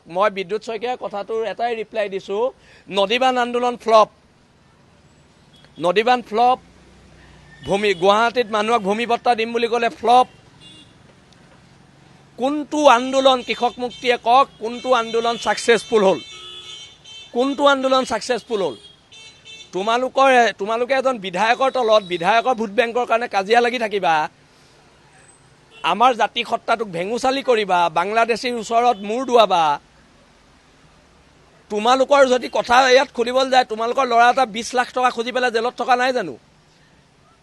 মই বিদ্যুৎ শইকীয়াৰ কথাটোৰ এটাই ৰিপ্লাই দিছোঁ, নদীবান আন্দোলন ফ্লপ, নদীবান ফ্লপ, গুৱাহাটীত মানুহক ভূমিপট্টা দিম বুলি ক'লে ফ্লপ। কোনটো আন্দোলন কৃষক মুক্তিয়ে কওক, কোনটো আন্দোলন ছাকচেছফুল হ'ল, কোনটো আন্দোলন ছাকচেছফুল হ'ল? তোমালোকে এজন বিধায়কৰ তলত বিধায়কৰ ভোট বেংকৰ কাৰণে কাজিয়া লাগি থাকিবা, আমাৰ জাতি সত্তাটোক ভেঙুচালি কৰিবা, বাংলাদেশীৰ ওচৰত মূৰ দোৱাবা। তোমালোকৰ যদি কথা ইয়াত খুলিবলৈ যায়, তোমালোকৰ ল'ৰা এটা 20 লাখ টকা খুজি পেলাই জেলত থকা নাই জানো?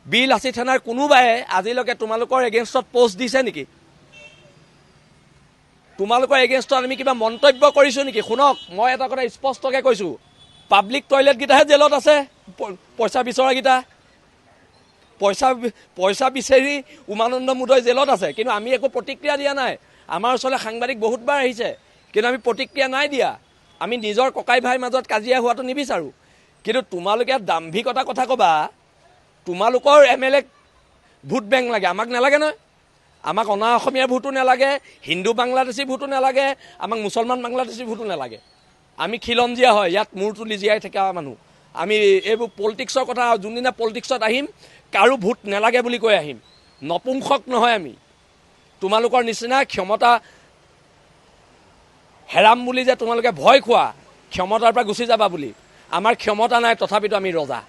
বিল-আচি থানাৰ কোনোবাই আজিলৈকে তোমালোকৰ এগেইনষ্টত পোষ্ট দিছে নেকি? তোমালোকৰ এগেইনষ্টত আমি কিবা মন্তব্য কৰিছোঁ নেকি? শুনক, মই এটা কথা স্পষ্টকৈ কৈছোঁ, পাব্লিক টয়লেটকেইটাহে জেলত আছে, পইচা বিচৰাকেইটা। পইচা বিচাৰি উমানন্দ মুদৈ জেলত আছে, কিন্তু আমি একো প্ৰতিক্ৰিয়া দিয়া নাই। আমাৰ ওচৰলৈ সাংবাদিক বহুতবাৰ আহিছে, কিন্তু আমি প্ৰতিক্ৰিয়া নাই দিয়া। আমি নিজৰ ককাই ভাইৰ মাজত কাজিয়া হোৱাটো নিবিচাৰোঁ। কিন্তু তোমালোকে দাম্ভিকতা কথা ক'বা, তোমালোকৰ MLA ভোট বেংক লাগে, আমাক নালাগে নহয়। আমাক অনা অসমীয়াৰ ভোটো নালাগে, হিন্দু বাংলাদেশী ভোটো নালাগে, আমাক মুছলমান বাংলাদেশী ভোটো নালাগে। আমি খিলঞ্জীয়া হয়, ইয়াত মূৰ তুলি জীয়াই থকা মানুহ। আমি এইবোৰ পলিটিক্সৰ কথা, যোনদিনা পলিটিক্সত আহিম কাৰো ভোট নালাগে বুলি কৈ আহিম। নপুংসক নহয় আমি। তোমালোকৰ নিচিনা ক্ষমতা হেৰাম বুলি যে তোমালোকে ভয় খোৱা, ক্ষমতাৰ পৰা গুচি যাবা বুলি, আমাৰ ক্ষমতা নাই, তথাপিতো আমি ৰজা।